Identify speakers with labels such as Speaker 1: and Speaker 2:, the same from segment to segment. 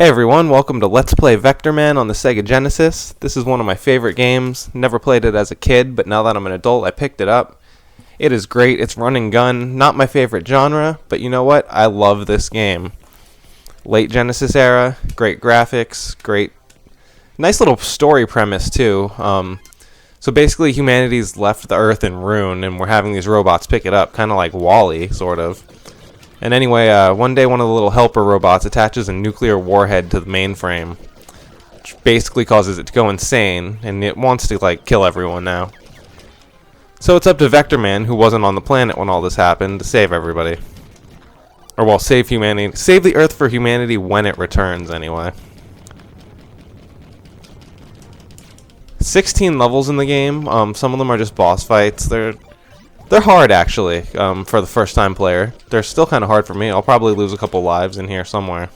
Speaker 1: Hey everyone, welcome to Let's Play Vectorman on the Sega Genesis. This is one of my favorite games. Never played it as a kid, but now that I'm an adult, I picked it up. It is great. It's run and gun. Not my favorite genre, but you know what? I love this game. Late Genesis era, great graphics, great... nice little story premise, too. So basically, humanity's left the Earth in ruin, and we're having these robots pick it up, kind of like WALL-E, sort of. And anyway, one day one of the little helper robots attaches a nuclear warhead to the mainframe, which basically causes it to go insane, and it wants to, like, kill everyone now. So it's up to Vectorman, who wasn't on the planet when all this happened, to save everybody. Or, well, save humanity. Save the Earth for humanity when it returns, anyway. 16 levels in the game. Some of them are just boss fights. They're hard, actually, for the first-time player. They're still kind of hard for me. I'll probably lose a couple lives in here somewhere.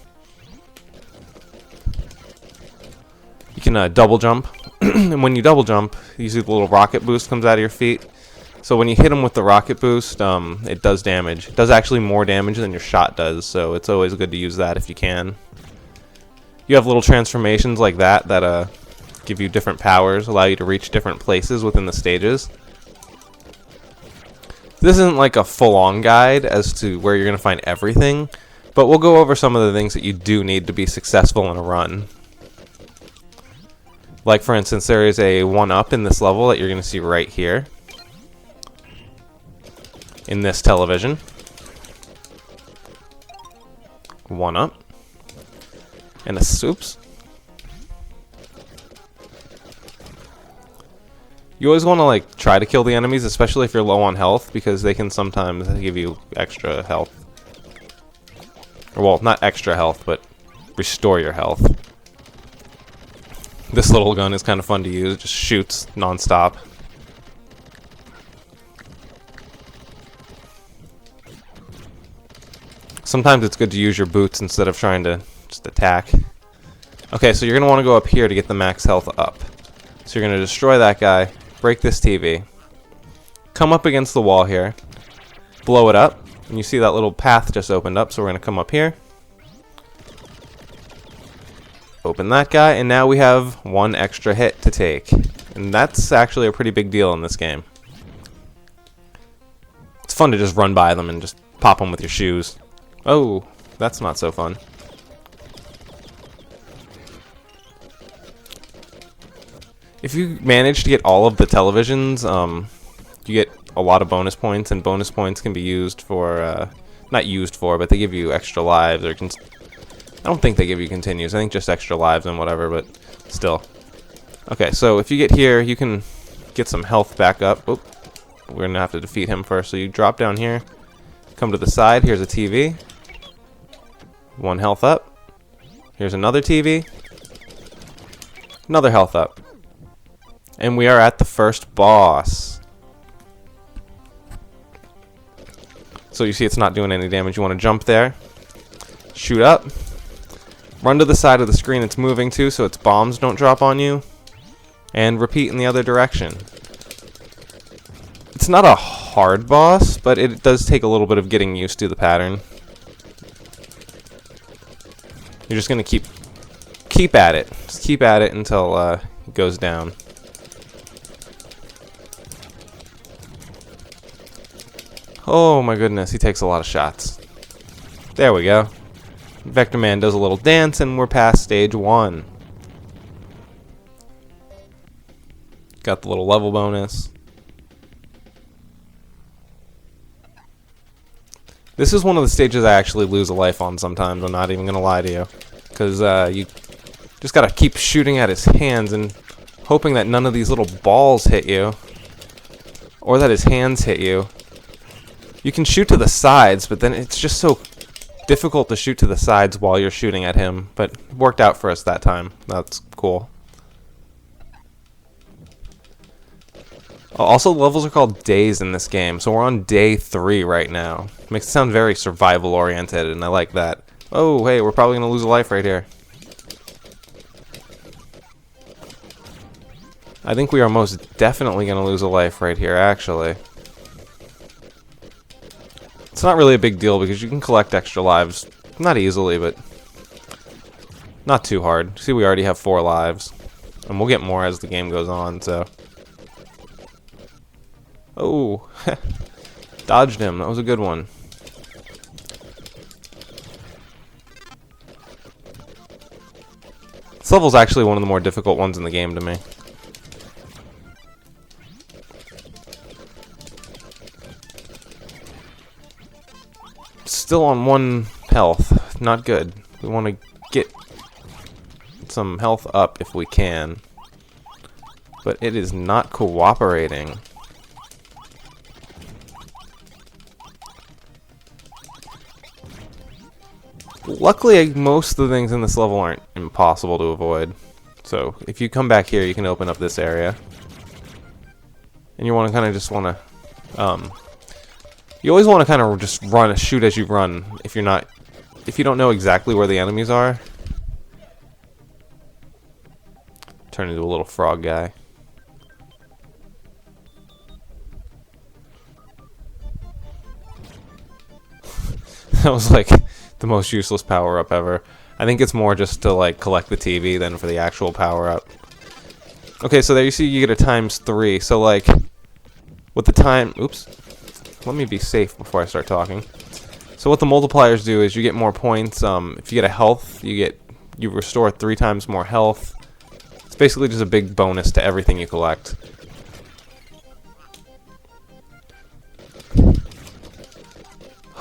Speaker 1: You can double jump. And when you double jump, you see the little rocket boost comes out of your feet. So when you hit them with the rocket boost, it does damage. It does actually more damage than your shot does, so it's always good to use that if you can. You have little transformations like that that give you different powers, allow you to reach different places within the stages. This isn't like a full-on guide as to where you're going to find everything, but we'll go over some of the things that you do need to be successful in a run. Like, for instance, there is a 1-up in this level that you're going to see right here in this television. 1-up. And a soups. You always want to, like, try to kill the enemies, especially if you're low on health, because they can sometimes give you extra health. Or, well, not extra health, but restore your health. This little gun is kind of fun to use. It just shoots non-stop. Sometimes it's good to use your boots instead of trying to just attack. Okay, so you're going to want to go up here to get the max health up. So you're going to destroy that guy. Break this TV, come up against the wall here, blow it up, and you see that little path just opened up, so we're going to come up here, open that guy, and now we have one extra hit to take, and that's actually a pretty big deal in this game. It's fun to just run by them and just pop them with your shoes. Oh, that's not so fun. If you manage to get all of the televisions, you get a lot of bonus points, and bonus points can be used for, not used for, but they give you extra lives, or I don't think they give you continues, I think just extra lives and whatever, but still. Okay, so if you get here, you can get some health back up. Oop, we're going to have to defeat him first, so you drop down here, come to the side, here's a TV, 1 health up, here's another TV, another health up. And we are at the first boss. So you see it's not doing any damage. You want to jump there, shoot up, run to the side of the screen it's moving to so its bombs don't drop on you, and repeat in the other direction. It's not a hard boss, but it does take a little bit of getting used to the pattern. You're just going to keep at it. Just keep at it until it goes down. Oh my goodness, he takes a lot of shots. There we go. Vectorman does a little dance and we're past stage 1. Got the little level bonus. This is one of the stages I actually lose a life on sometimes, I'm not even going to lie to you. Because you just got to keep shooting at his hands and hoping that none of these little balls hit you. Or that his hands hit you. You can shoot to the sides, but then it's just so difficult to shoot to the sides while you're shooting at him. But it worked out for us that time. That's cool. Also, levels are called days in this game, so we're on day 3 right now. Makes it sound very survival-oriented, and I like that. Oh, hey, we're probably going to lose a life right here. I think we are most definitely going to lose a life right here, actually. It's not really a big deal because you can collect extra lives. Not easily, but Not too hard. See, we already have 4 lives. And we'll get more as the game goes on, so... Oh! Dodged him. That was a good one. This level's actually one of the more difficult ones in the game to me. Still on 1 health. Not good. We want to get some health up if we can. But it is not cooperating. Luckily, most of the things in this level aren't impossible to avoid. So, if you come back here, you can open up this area. And you want to kind of just want to... you always want to kind of just shoot as you run. If you don't know exactly where the enemies are. Turn into a little frog guy. That was like the most useless power-up ever. I think it's more just to like collect the TV than for the actual power-up. Okay, so there you see you get a ×3. So like with the time... Oops. Let me be safe before I start talking. So what the multipliers do is you get more points. If you get a health, you restore 3 times more health. It's basically just a big bonus to everything you collect.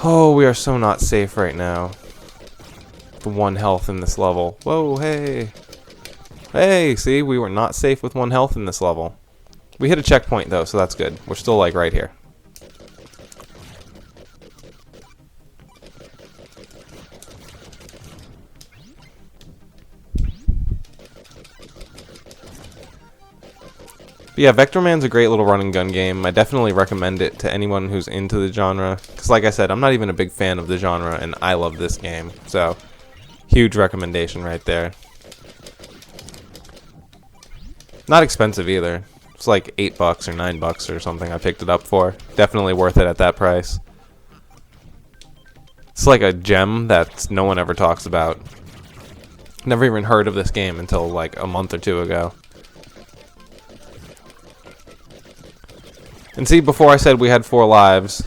Speaker 1: Oh, we are so not safe right now. The 1 health in this level. Whoa, hey. Hey, see, we were not safe with 1 health in this level. We hit a checkpoint though, so that's good. We're still like right here. But yeah, Vectorman's a great little run and gun game. I definitely recommend it to anyone who's into the genre. Because like I said, I'm not even a big fan of the genre, and I love this game. So, huge recommendation right there. Not expensive either. It's like $8 or $9 or something I picked it up for. Definitely worth it at that price. It's like a gem that no one ever talks about. Never even heard of this game until like a month or 2 ago. And see, before I said we had 4 lives,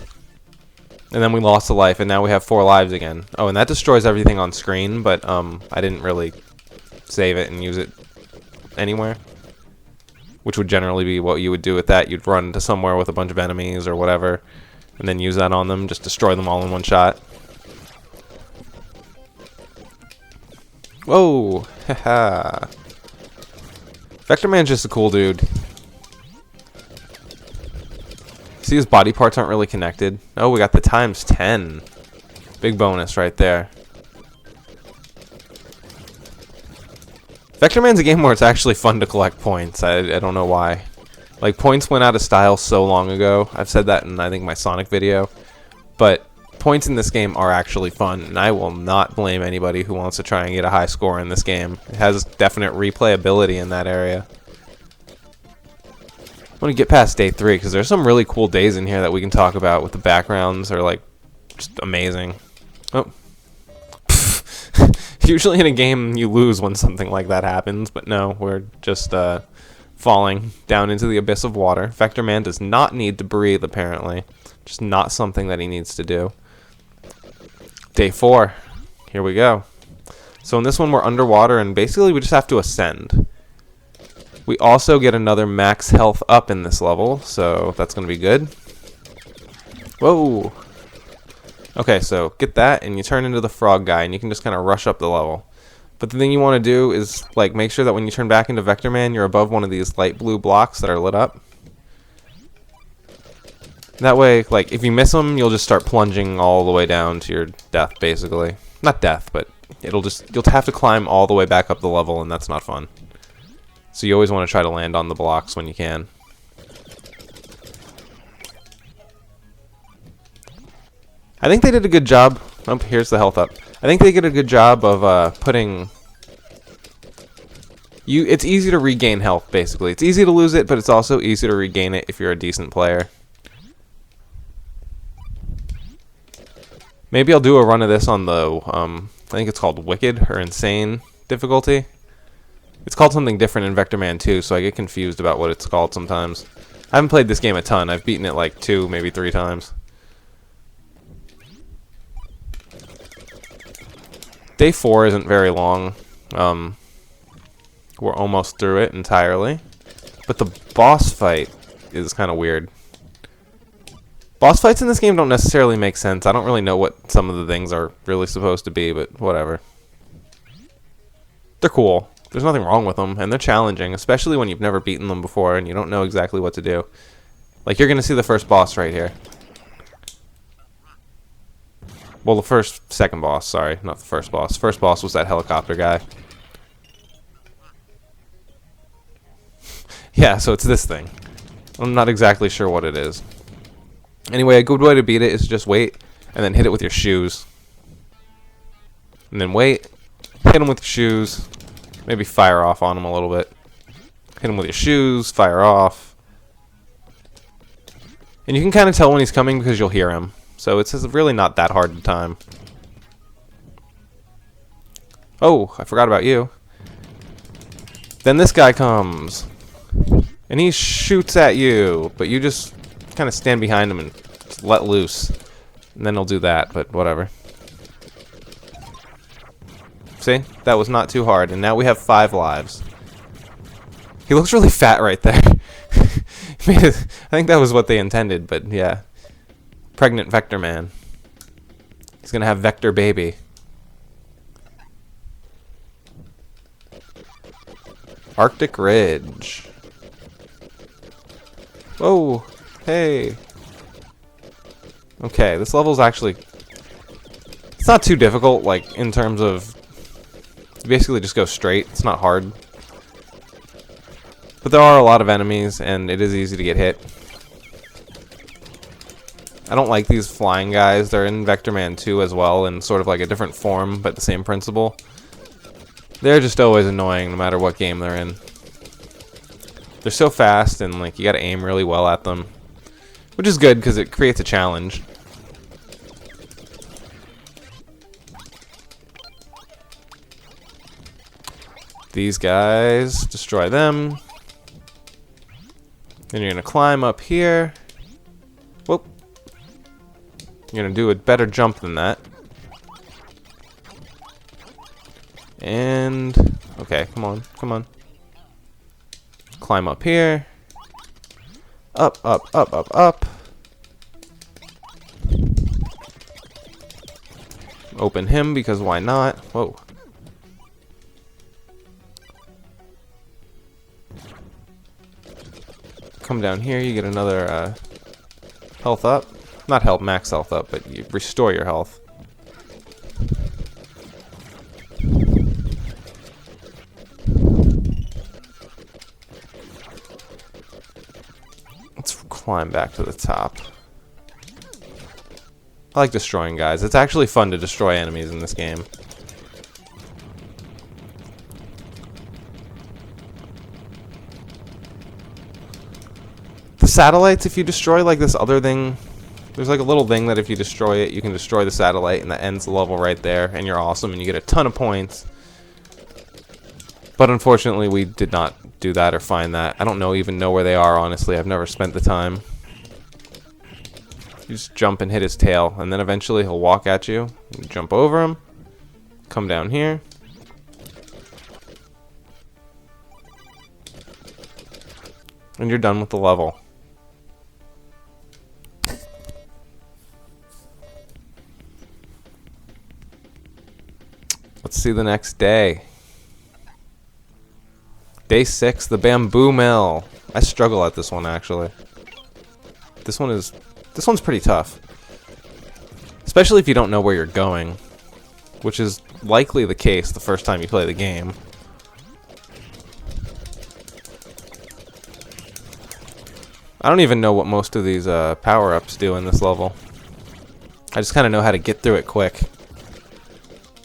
Speaker 1: and then we lost a life, and now we have 4 lives again. Oh, and that destroys everything on screen, but I didn't really save it and use it anywhere. Which would generally be what you would do with that. You'd run to somewhere with a bunch of enemies or whatever, and then use that on them, just destroy them all in 1 shot. Whoa! Haha. Vectorman's just a cool dude. See, his body parts aren't really connected. Oh, we got the ×10. Big bonus right there. Vectorman's a game where it's actually fun to collect points. I don't know why. Like, points went out of style so long ago. I've said that in, I think, my Sonic video. But points in this game are actually fun, and I will not blame anybody who wants to try and get a high score in this game. It has definite replayability in that area. I want to get past day 3 because there's some really cool days in here that we can talk about with the backgrounds. Are like just amazing. Oh, usually in a game you lose when something like that happens, but no, we're just falling down into the abyss of water. Vectorman does not need to breathe apparently. Just not something that he needs to do. Day 4. Here we go. So in this one we're underwater and basically we just have to ascend. We also get another max health up in this level, so that's going to be good. Whoa! Okay, so get that, and you turn into the frog guy, and you can just kind of rush up the level. But the thing you want to do is like make sure that when you turn back into Vectorman, you're above one of these light blue blocks that are lit up. That way, like, if you miss them, you'll just start plunging all the way down to your death, basically. Not death, but you'll have to climb all the way back up the level, and that's not fun. So you always want to try to land on the blocks when you can. I think they did a good job. Oh, here's the health up. I think they did a good job of putting... It's easy to regain health, basically. It's easy to lose it, but it's also easy to regain it if you're a decent player. Maybe I'll do a run of this on the... I think it's called Wicked or Insane. difficulty. It's called something different in Vectorman 2, so I get confused about what it's called sometimes. I haven't played this game a ton. I've beaten it like 2, maybe 3 times. Day 4 isn't very long. We're almost through it entirely. But the boss fight is kind of weird. Boss fights in this game don't necessarily make sense. I don't really know what some of the things are really supposed to be, but whatever. They're cool. There's nothing wrong with them, and they're challenging, especially when you've never beaten them before and you don't know exactly what to do. Like, you're going to see the first boss right here. Well, the second boss, sorry, not the first boss. First boss was that helicopter guy. Yeah, so it's this thing. I'm not exactly sure what it is. Anyway, a good way to beat it is just wait, and then hit it with your shoes. And then wait, hit him with your shoes, maybe fire off on him a little bit. Hit him with your shoes, fire off. And you can kind of tell when he's coming because you'll hear him. So it's really not that hard to time. Oh, I forgot about you. Then this guy comes. And he shoots at you, but you just kind of stand behind him and just let loose. And then he'll do that, but whatever. See? That was not too hard, and now we have 5 lives. He looks really fat right there. I think that was what they intended, but yeah. Pregnant Vectorman. He's gonna have Vector baby. Arctic Ridge. Whoa, hey. Okay, this level's actually... It's not too difficult, like, in terms of... You basically just go straight. It's not hard. But there are a lot of enemies, and it is easy to get hit. I don't like these flying guys. They're in Vectorman 2 as well, in sort of like a different form, but the same principle. They're just always annoying, no matter what game they're in. They're so fast, and like you gotta aim really well at them. Which is good, because it creates a challenge. These guys, destroy them. Then you're gonna climb up here. Whoop. You're gonna do a better jump than that. And... Okay, come on, come on. Climb up here. Up, up, up, up, up. Open him, because why not? Whoa. Come down here, you get another health up. Not health, max health up, but you restore your health. Let's climb back to the top. I like destroying guys. It's actually fun to destroy enemies in this game. The satellites, if you destroy like this other thing, there's like a little thing that if you destroy it, you can destroy the satellite, and that ends the level right there, and you're awesome, and you get a ton of points. But unfortunately, we did not do that or find that. I don't even know where they are, honestly. I've never spent the time. You just jump and hit his tail, and then eventually he'll walk at you. You jump over him, come down here. And you're done with the level. Let's see the next day. Day 6, the bamboo mill. I struggle at this one, actually. This one's pretty tough. Especially if you don't know where you're going. Which is likely the case the first time you play the game. I don't even know what most of these power-ups do in this level. I just kind of know how to get through it quick.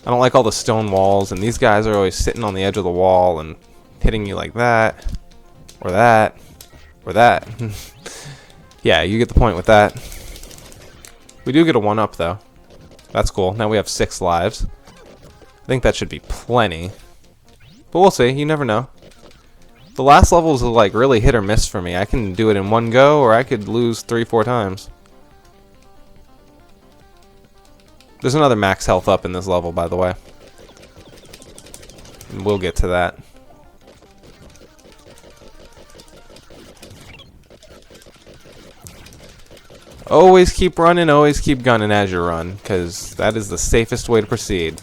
Speaker 1: I don't like all the stone walls, and these guys are always sitting on the edge of the wall and hitting you like that, or that, or that. Yeah, you get the point with that. We do get a 1-up, though. That's cool. Now we have 6 lives. I think that should be plenty. But we'll see. You never know. The last levels are like really hit or miss for me. I can do it in one go, or I could lose 3-4 times. There's another max health up in this level, by the way. And we'll get to that. Always keep running, always keep gunning as you run, because that is the safest way to proceed.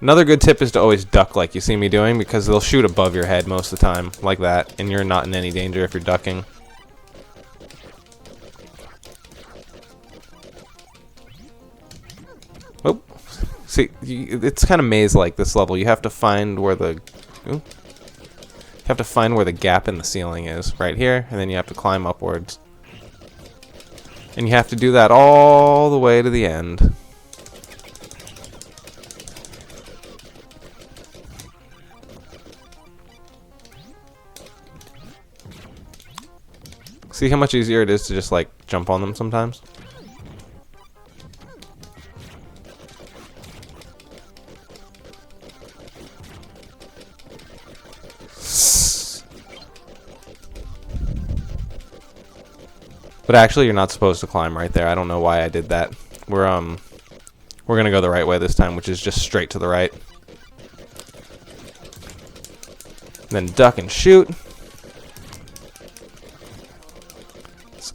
Speaker 1: Another good tip is to always duck like you see me doing, because they'll shoot above your head most of the time, like that, and you're not in any danger if you're ducking. Oh, see, it's kind of maze-like, this level. You have to find where the... Ooh. You have to find where the gap in the ceiling is, right here, and then you have to climb upwards. And you have to do that all the way to the end. See how much easier it is to just like jump on them sometimes? But actually you're not supposed to climb right there. I don't know why I did that. We're gonna go the right way this time, which is just straight to the right. And then duck and shoot.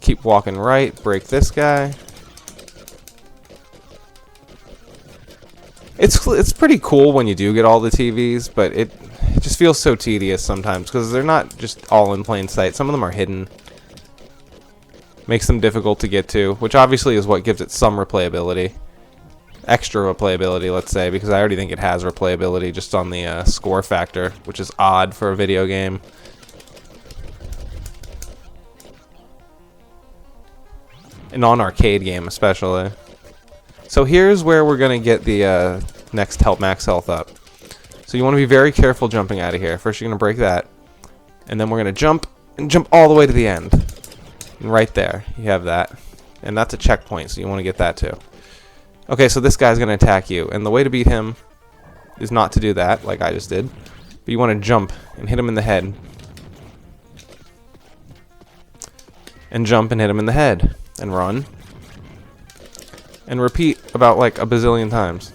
Speaker 1: Keep walking right, break this guy. It's pretty cool when you do get all the TVs, but it just feels so tedious sometimes because they're not just all in plain sight. Some of them are hidden. Makes them difficult to get to, which obviously is what gives it some replayability. Extra replayability, let's say, because I already think it has replayability just on the score factor, which is odd for a video game. A non-arcade game, especially. So here's where we're going to get the next max health up. So you want to be very careful jumping out of here. First you're going to break that. And then we're going to jump, and jump all the way to the end. And right there, you have that. And that's a checkpoint, so you want to get that too. Okay, so this guy's going to attack you. And the way to beat him is not to do that, like I just did. But you want to jump and hit him in the head. And jump and hit him in the head. And run. And repeat about like a bazillion times.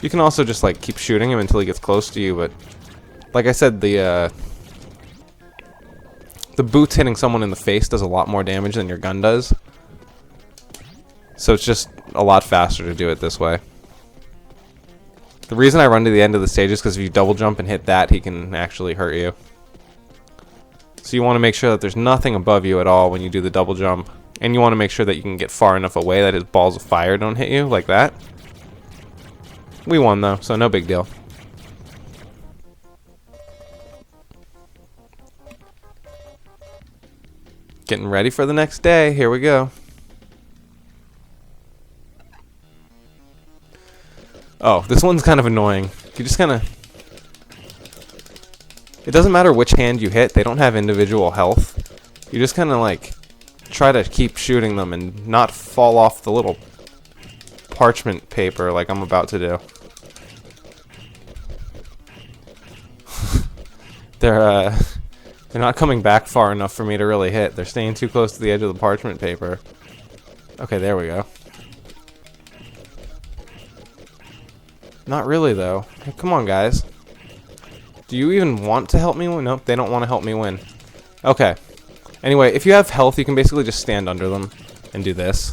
Speaker 1: You can also just like keep shooting him until he gets close to you, but like I said, the boots hitting someone in the face does a lot more damage than your gun does. So it's just a lot faster to do it this way. The reason I run to the end of the stage is because if you double jump and hit that, he can actually hurt you. So you want to make sure that there's nothing above you at all when you do the double jump. And you want to make sure that you can get far enough away that his balls of fire don't hit you, like that. We won, though, so no big deal. Getting ready for the next day. Here we go. Oh, this one's kind of annoying. You just kind of... It doesn't matter which hand you hit. They don't have individual health. You just kind of, like... try to keep shooting them and not fall off the little parchment paper like I'm about to do. They're not coming back far enough for me to really hit. They're staying too close to the edge of the parchment paper. Okay, there we go. Not really, though. Hey, come on, guys. Do you even want to help me win? Nope, they don't want to help me win. Okay. Anyway, if you have health, you can basically just stand under them and do this.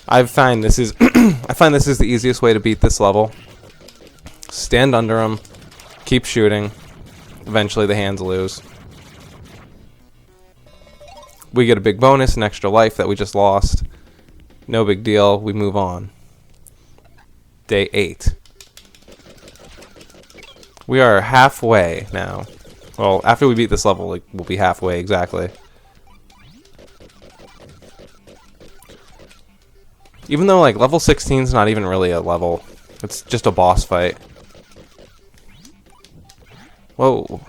Speaker 1: I find this is the easiest way to beat this level. Stand under them, keep shooting. Eventually the hands lose. We get a big bonus, an extra life that we just lost. No big deal, we move on. Day 8. We are halfway now. Well, after we beat this level, like, we'll be halfway exactly. Even though, like, level 16 is not even really a level. It's just a boss fight. Whoa.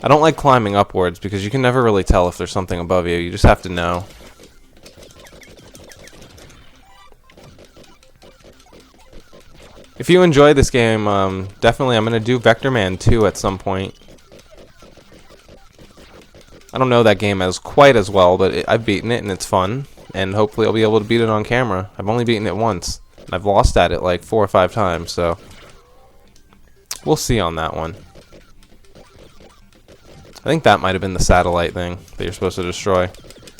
Speaker 1: I don't like climbing upwards because you can never really tell if there's something above you. You just have to know. If you enjoy this game, definitely I'm going to do Vectorman 2 at some point. I don't know that game as quite as well, but I've beaten it and it's fun. And hopefully I'll be able to beat it on camera. I've only beaten it once. And I've lost at it like 4 or 5 times, so we'll see on that one. I think that might have been the satellite thing that you're supposed to destroy.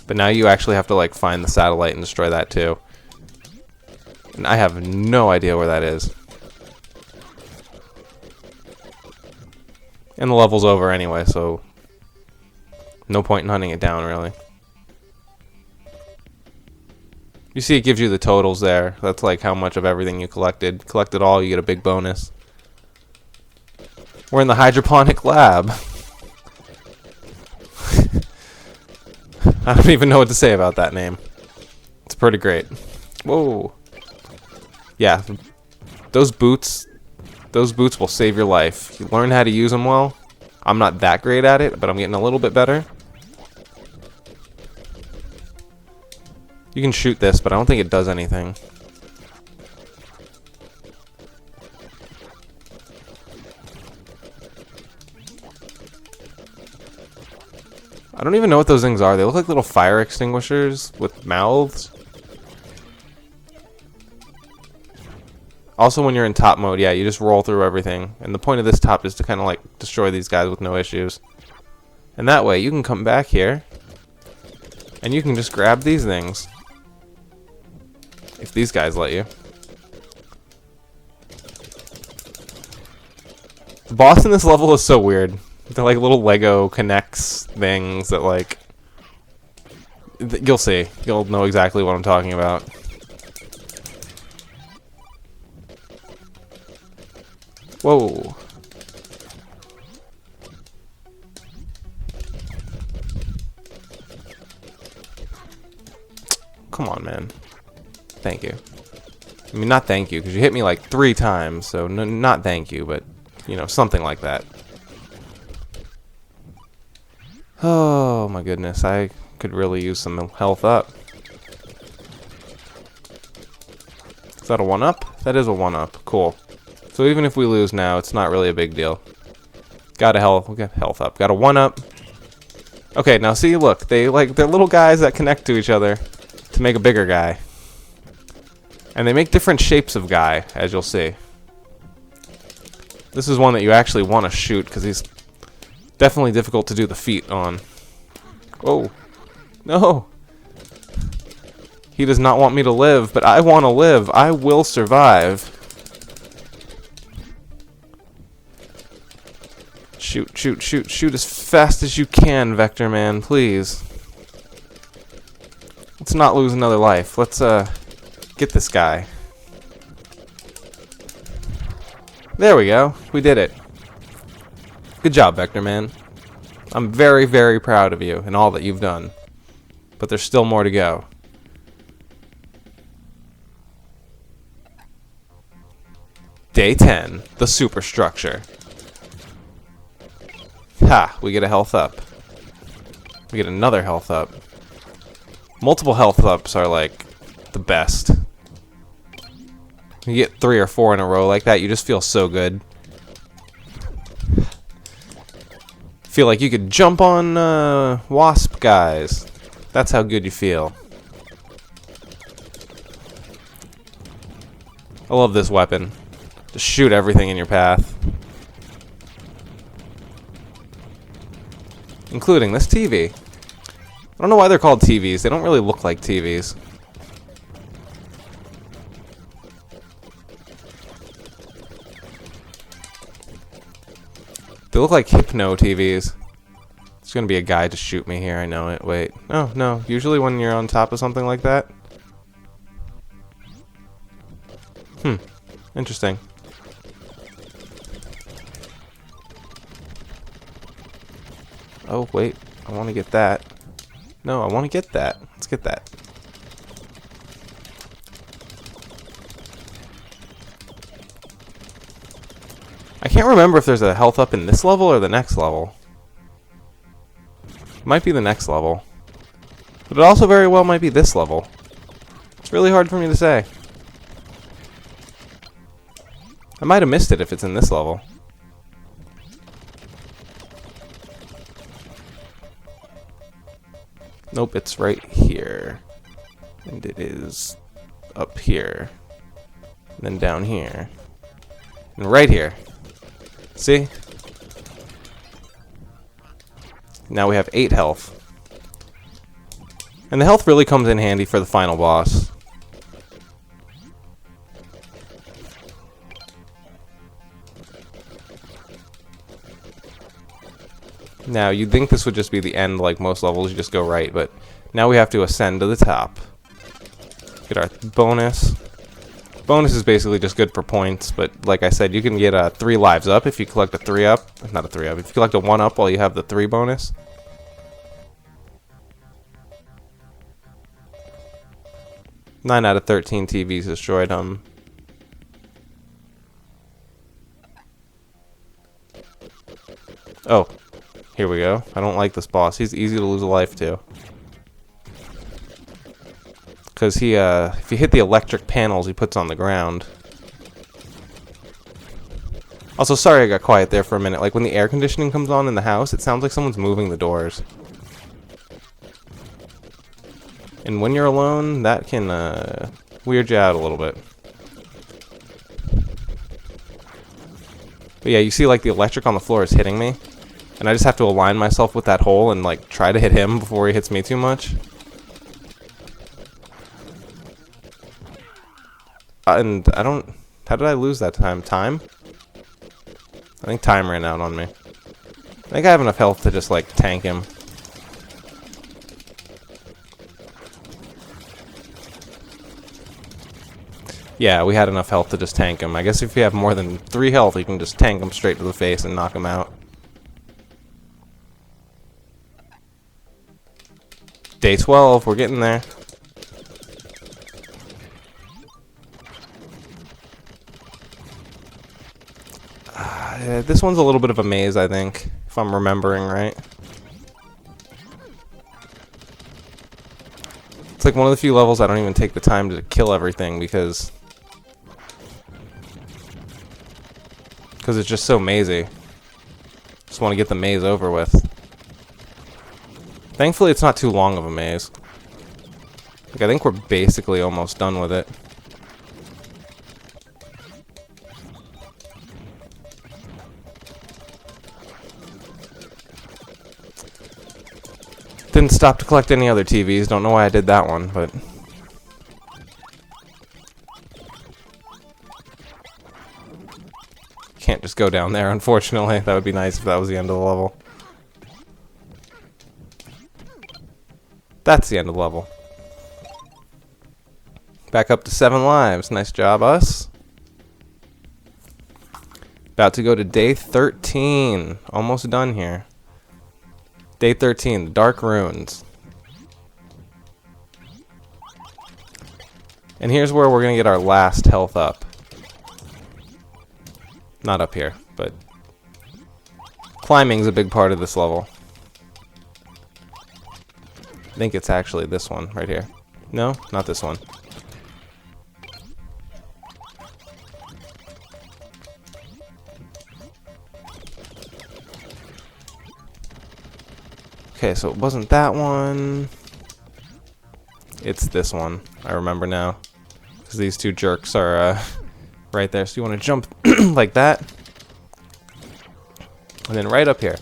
Speaker 1: But now you actually have to like find the satellite and destroy that too. And I have no idea where that is. And the level's over anyway, so no point in hunting it down, really. You see it gives you the totals there. That's like how much of everything you collected. Collect it all, you get a big bonus. We're in the hydroponic lab. I don't even know what to say about that name. It's pretty great. Whoa. Yeah, those boots will save your life. If you learn how to use them well. I'm not that great at it, but I'm getting a little bit better. You can shoot this, but I don't think it does anything. I don't even know what those things are. They look like little fire extinguishers with mouths. Also, when you're in top mode, yeah, you just roll through everything. And the point of this top is to kind of like destroy these guys with no issues. And that way, you can come back here. And you can just grab these things. If these guys let you. The boss in this level is so weird. They're like little Lego connects things that like... You'll see. You'll know exactly what I'm talking about. Whoa. Come on, man. Thank you. I mean, not thank you, because you hit me like 3 times, so not thank you, but, you know, something like that. Oh, my goodness. I could really use some health up. Is that a 1-up? That is a 1-up. Cool. So even if we lose now, it's not really a big deal. Got a health. We'll get health up. Got a 1-up. Okay, now see, look. They're little guys that connect to each other to make a bigger guy. And they make different shapes of guy, as you'll see. This is one that you actually want to shoot, because he's definitely difficult to do the feat on. Oh. No. He does not want me to live, but I want to live. I will survive. Shoot, shoot, shoot, shoot as fast as you can, Vectorman, please. Let's not lose another life. Let's, get this guy. There we go. We did it. Good job, Vectorman. I'm very, very proud of you and all that you've done. But there's still more to go. Day 10, the Superstructure. Ha! We get a health up. We get another health up. Multiple health ups are like the best. You get 3 or 4 in a row like that, you just feel so good. Feel like you could jump on wasp guys. That's how good you feel. I love this weapon. Just shoot everything in your path. Including this TV. I don't know why they're called TVs. They don't really look like TVs. They look like Hypno TVs. There's gonna be a guy to shoot me here, I know it. Wait. Oh, no. Usually when you're on top of something like that. Interesting. Oh, wait. I want to get that. No, I want to get that. Let's get that. I can't remember if there's a health up in this level or the next level. Might be the next level. But it also very well might be this level. It's really hard for me to say. I might have missed it if it's in this level. Nope, it's right here. And it is up here. And then down here. And right here. See? Now we have 8 health. And the health really comes in handy for the final boss. Now, you'd think this would just be the end, like most levels, you just go right, but now we have to ascend to the top. Get our bonus. Bonus is basically just good for points, but like I said, you can get 3 lives up if you collect a 3 up. Not a 3 up, if you collect a 1 up while you have the 3 bonus. Nine out of 13 TVs destroyed. Oh. Here we go. I don't like this boss. He's easy to lose a life to. Because he, if you hit the electric panels he puts on the ground. Also, sorry I got quiet there for a minute. Like, when the air conditioning comes on in the house, it sounds like someone's moving the doors. And when you're alone, that can, weird you out a little bit. But yeah, you see, like, the electric on the floor is hitting me. And I just have to align myself with that hole and, like, try to hit him before he hits me too much. And I don't... How did I lose that time? Time? I think time ran out on me. I think I have enough health to just, like, tank him. Yeah, we had enough health to just tank him. I guess if you have more than 3 health, you can just tank him straight to the face and knock him out. Day 12, we're getting there. This one's a little bit of a maze, I think, if I'm remembering right. It's like one of the few levels I don't even take the time to kill everything because it's just so mazy. Just want to get the maze over with. Thankfully, it's not too long of a maze. Like, I think we're basically almost done with it. Didn't stop to collect any other TVs. Don't know why I did that one, but... Can't just go down there, unfortunately. That would be nice if that was the end of the level. That's the end of the level. Back up to 7 lives. Nice job, us. About to go to day 13. Almost done here. Day 13, the Dark Ruins. And here's where we're going to get our last health up. Not up here, but climbing's a big part of this level. I think it's actually this one right here. No, not this one. Okay, so it wasn't that one. It's this one. I remember now. Because these two jerks are right there. So you want to jump like that. And then right up here.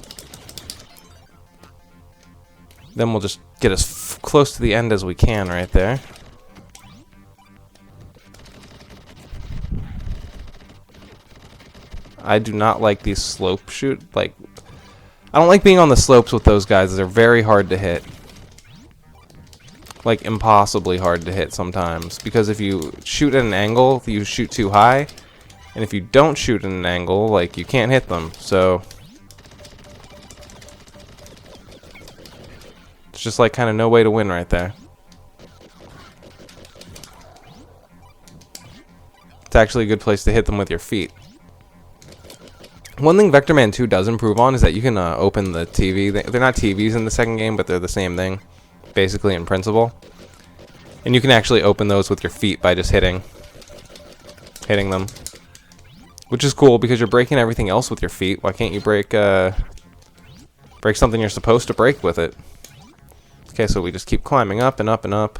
Speaker 1: Then we'll just get as close to the end as we can right there. I do not like these slope shoot. Like, I don't like being on the slopes with those guys. They're very hard to hit. Like, impossibly hard to hit sometimes. Because if you shoot at an angle, you shoot too high. And if you don't shoot at an angle, like, you can't hit them. So it's just like kind of no way to win right there. It's actually a good place to hit them with your feet. One thing Vectorman 2 does improve on is that you can open the TV. They're not TVs in the second game, but they're the same thing, basically in principle. And you can actually open those with your feet by just hitting them. Which is cool because you're breaking everything else with your feet. Why can't you break something you're supposed to break with it? Okay, so we just keep climbing up and up and up.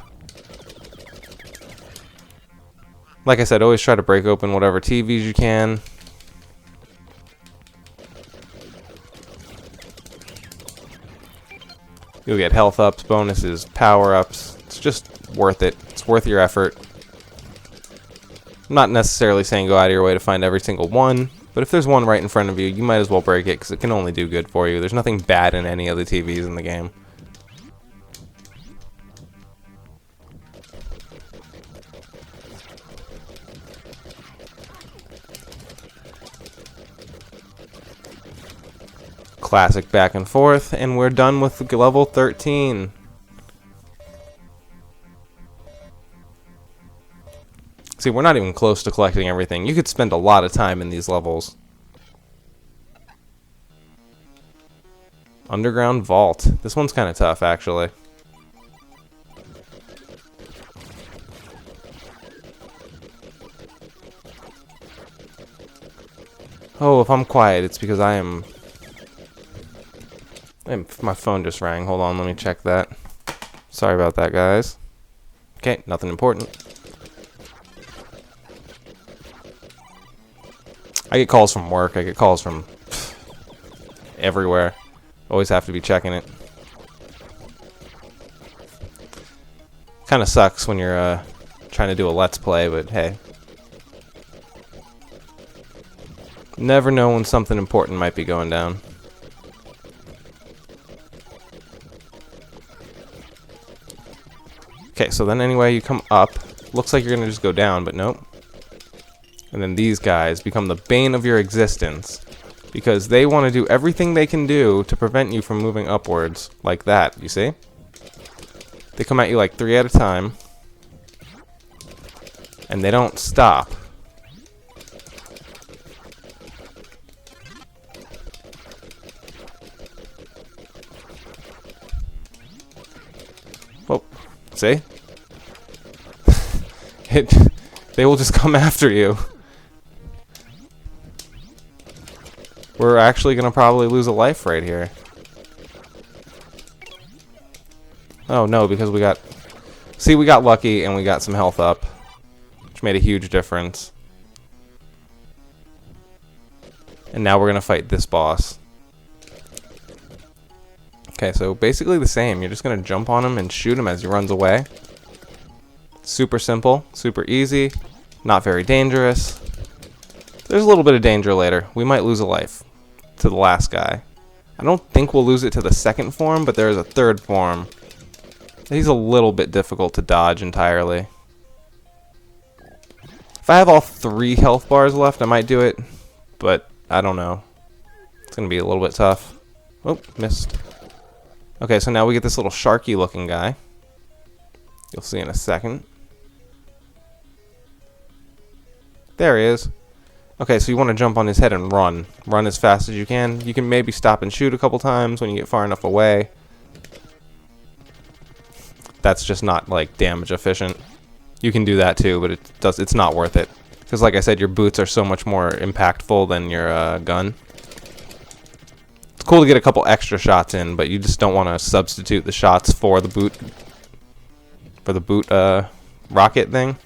Speaker 1: Like I said, always try to break open whatever TVs you can. You'll get health ups, bonuses, power ups. It's just worth it. It's worth your effort. I'm not necessarily saying go out of your way to find every single one, but if there's one right in front of you, you might as well break it because it can only do good for you. There's nothing bad in any of the TVs in the game. Classic back and forth, and we're done with level 13. See, we're not even close to collecting everything. You could spend a lot of time in these levels. Underground Vault. This one's kind of tough, actually. Oh, if I'm quiet, it's because my phone just rang. Hold on, let me check that. Sorry about that, guys. Okay, nothing important. I get calls from work. I get calls from everywhere. Always have to be checking it. Kind of sucks when you're trying to do a Let's Play, but hey. Never know when something important might be going down. Okay, so then anyway, you come up. Looks like you're going to just go down, but nope. And then these guys become the bane of your existence. Because they want to do everything they can do to prevent you from moving upwards. Like that, you see? They come at you like 3 at a time. And they don't stop. Well, see? They will just come after you. We're actually going to probably lose a life right here. Oh no, because we got... See, we got lucky and we got some health up. Which made a huge difference. And now we're going to fight this boss. Okay, so basically the same. You're just going to jump on him and shoot him as he runs away. Super simple, super easy, not very dangerous. There's a little bit of danger later. We might lose a life to the last guy. I don't think we'll lose it to the second form, but there is a third form. He's a little bit difficult to dodge entirely. If I have all 3 health bars left, I might do it, but I don't know. It's going to be a little bit tough. Oh, missed. Okay, so now we get this little sharky looking guy. You'll see in a second. There he is. Okay, so you want to jump on his head and run. Run as fast as you can. You can maybe stop and shoot a couple times when you get far enough away. That's just not, like, damage efficient. You can do that too, but it's not worth it. Because like I said, your boots are so much more impactful than your gun. It's cool to get a couple extra shots in, but you just don't want to substitute the shots for the boot... rocket thing.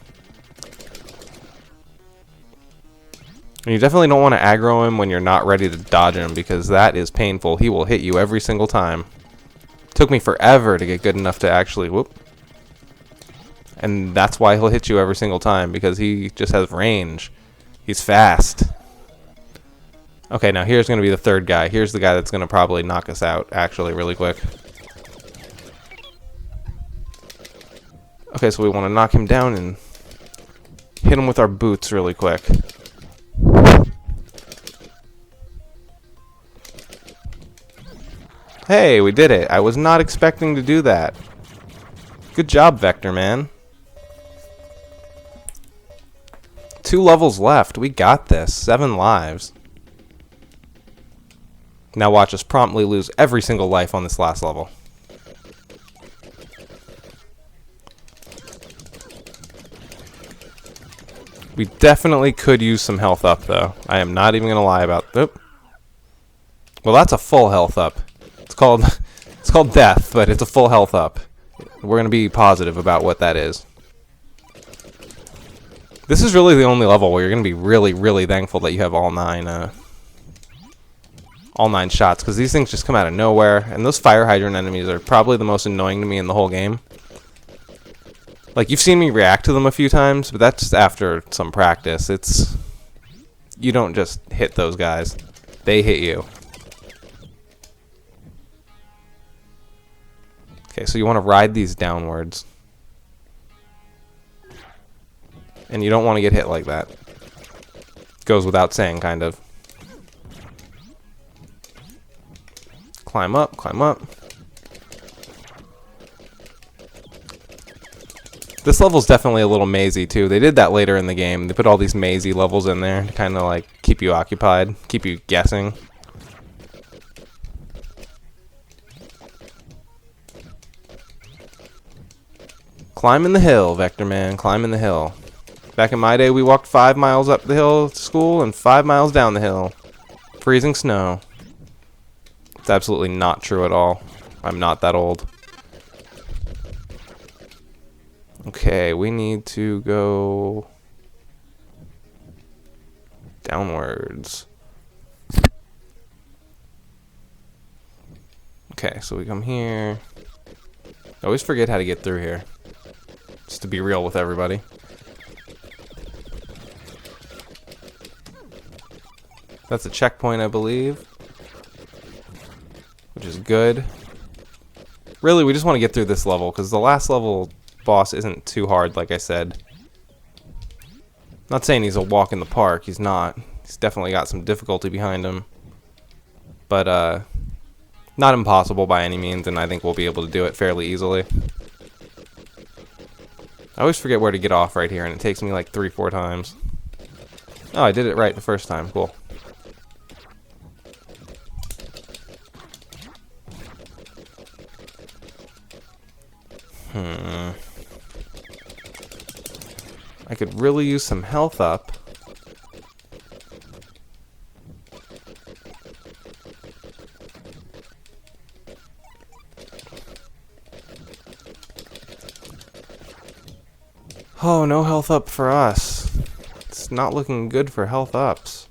Speaker 1: And you definitely don't want to aggro him when you're not ready to dodge him, because that is painful. He will hit you every single time. Took me forever to get good enough to actually whoop. And that's why he'll hit you every single time, because he just has range. He's fast. Okay, now here's going to be the third guy. Here's the guy that's going to probably knock us out, actually, really quick. Okay, so we want to knock him down and hit him with our boots really quick. Hey, we did it. I was not expecting to do that. Good job, Vectorman. 2 levels left. We got this. 7 lives. Now watch us promptly lose every single life on this last level. We definitely could use some health up, though. I am not even gonna lie about. Oop. Well, that's a full health up. It's called death, but it's a full health up. We're gonna be positive about what that is. This is really the only level where you're gonna be really, really thankful that you have all nine shots, because these things just come out of nowhere, and those fire hydrant enemies are probably the most annoying to me in the whole game. Like, you've seen me react to them a few times, but that's just after some practice. You don't just hit those guys. They hit you. Okay, so you want to ride these downwards. And you don't want to get hit like that. Goes without saying, kind of. Climb up, climb up. This level's definitely a little mazy, too. They did that later in the game. They put all these mazy levels in there to kind of, like, keep you occupied, keep you guessing. Climbing the hill, Vectorman, climbing the hill. Back in my day, we walked 5 miles up the hill to school and 5 miles down the hill. Freezing snow. It's absolutely not true at all. I'm not that old. Okay, we need to go downwards. Okay, so we come here. I always forget how to get through here. Just to be real with everybody. That's a checkpoint, I believe. Which is good. Really, we just want to get through this level, because the last level boss isn't too hard, like I said. Not saying he's a walk in the park, he's not. He's definitely got some difficulty behind him. But, not impossible by any means, and I think we'll be able to do it fairly easily. I always forget where to get off right here, and it takes me like 3-4 times. Oh, I did it right the first time. Cool. I could really use some health up. Oh, no health up for us. It's not looking good for health ups.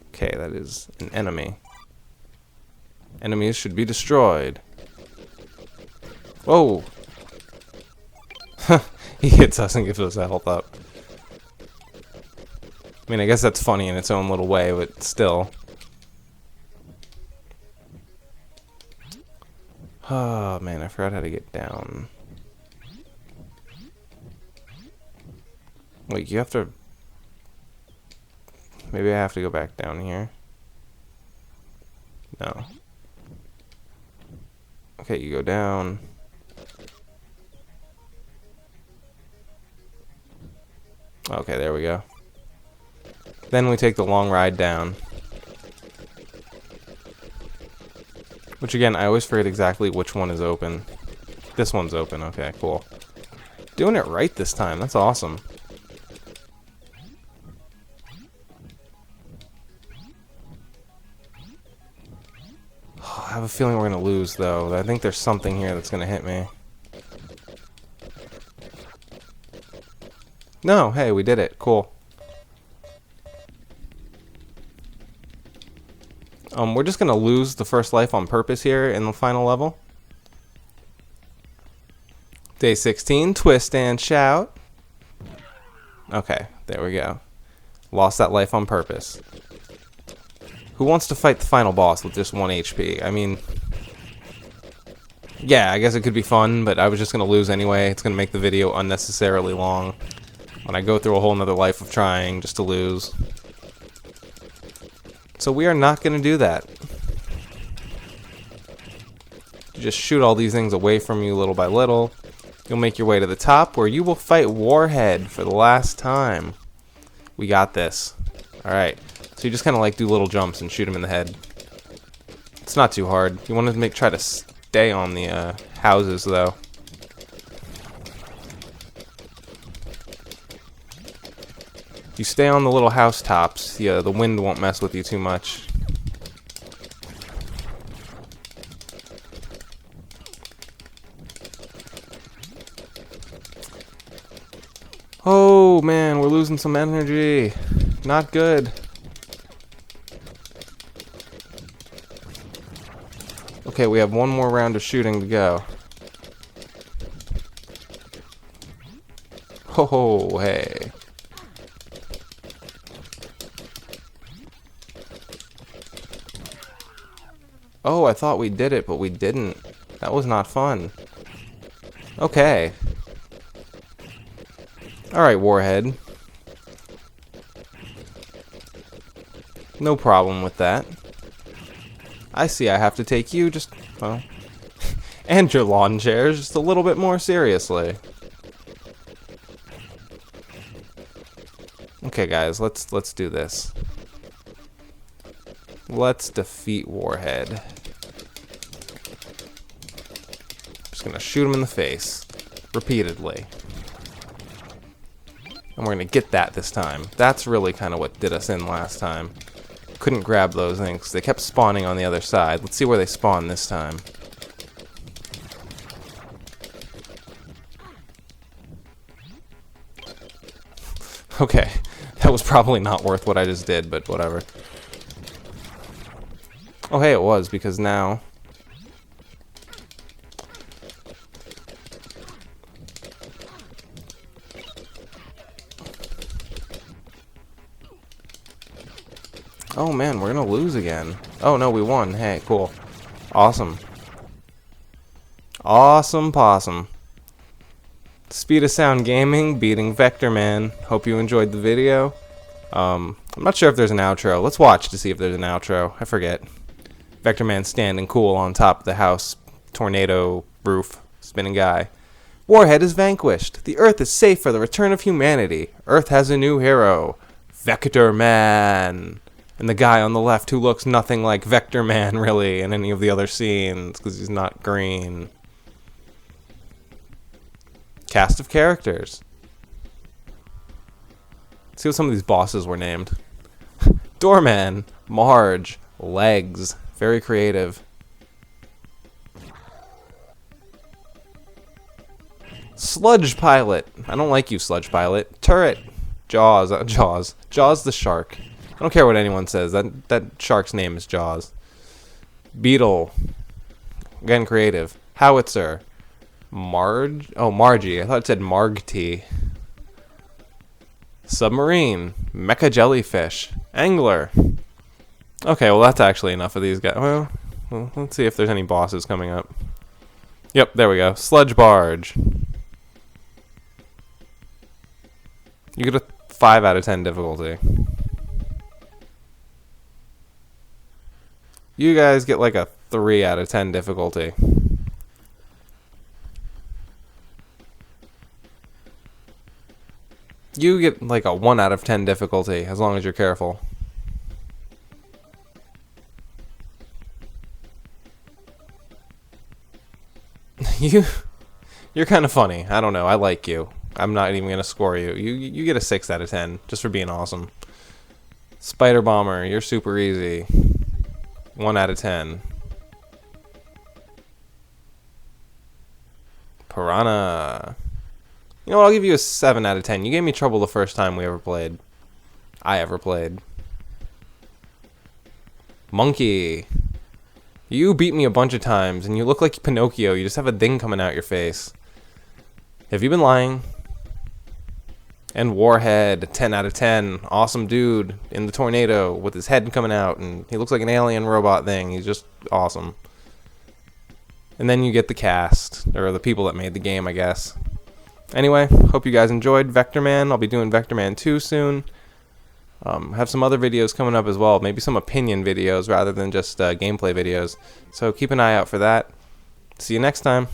Speaker 1: Okay, that is an enemy. Enemies should be destroyed. Whoa! He hits us and gives us a health up. I mean, I guess that's funny in its own little way, but still. Oh, man, I forgot how to get down. Wait, you have to... Maybe I have to go back down here. No. Okay, you go down. Okay, there we go. Then we take the long ride down. Which again, I always forget exactly which one is open. This one's open, okay, cool. Doing it right this time, that's awesome. I have a feeling we're gonna lose though. I think there's something here that's gonna hit me. No, hey, we did it. Cool. We're just gonna lose the first life on purpose here in the final level. Day 16, twist and shout. Okay, there we go. Lost that life on purpose. Who wants to fight the final boss with just 1 HP? I mean, yeah, I guess it could be fun, but I was just gonna lose anyway. It's gonna make the video unnecessarily long when I go through a whole nother life of trying just to lose. So we are not going to do that. You just shoot all these things away from you little by little. You'll make your way to the top where you will fight Warhead for the last time. We got this. Alright, so you just kind of like do little jumps and shoot him in the head. It's not too hard. You want to try to stay on the houses though. you stay on the little housetops, yeah, the wind won't mess with you too much. Oh man, we're losing some energy. Not good. Okay, we have one more round of shooting to go. Oh, hey. Oh, I thought we did it, but we didn't. That was not fun. Okay. Alright, Warhead. No problem with that. I see I have to take you just, well, and your lawn chairs just a little bit more seriously. Okay, guys, let's do this. Let's defeat Warhead. Just gonna shoot him in the face repeatedly. And we're gonna get that this time. That's really kind of what did us in last time. Couldn't grab those things. They kept spawning on the other side. Let's see where they spawn this time. Okay, that was probably not worth what I just did, but whatever. Oh hey, it was, because now... Oh man, we're gonna lose again. Oh no, we won. Hey, cool. Awesome. Awesome possum. Speed of Sound Gaming beating Vectorman. Hope you enjoyed the video. I'm not sure if there's an outro. Let's watch to see if there's an outro. I forget. Vectorman standing cool on top of the house. Tornado roof. Spinning guy. Warhead is vanquished. The Earth is safe for the return of humanity. Earth has a new hero. Vectorman. And the guy on the left who looks nothing like Vectorman, really, in any of the other scenes, because he's not green. Cast of characters. Let's see what some of these bosses were named. Doorman, Marge, Legs. Very creative. Sludge Pilot. I don't like you, Sludge Pilot. Turret. Jaws. Jaws the shark. I don't care what anyone says. That shark's name is Jaws. Beetle. Again, creative. Howitzer. Margie. I thought it said Margty. Submarine. Mecha Jellyfish. Angler. Okay, well that's actually enough of these guys. Well, let's see if there's any bosses coming up. Yep, there we go. Sludge Barge. You get a 5 out of 10 difficulty. You guys get like a 3 out of 10 difficulty. You get like a 1 out of 10 difficulty, as long as you're careful. You're kind of funny. I don't know. I like you. I'm not even gonna score you. You get a 6 out of 10, just for being awesome. Spider Bomber, you're super easy. 1 out of 10. Piranha. You know what, I'll give you a 7 out of 10. You gave me trouble the first time we ever played. I ever played. Monkey. You beat me a bunch of times, and you look like Pinocchio. You just have a thing coming out your face. Have you been lying? And Warhead, 10 out of 10. Awesome dude in the tornado with his head coming out, and he looks like an alien robot thing. He's just awesome. And then you get the cast, or the people that made the game, I guess. Anyway, hope you guys enjoyed Vectorman. I'll be doing Vectorman 2 soon. Have some other videos coming up as well. Maybe some opinion videos rather than just gameplay videos. So keep an eye out for that. See you next time.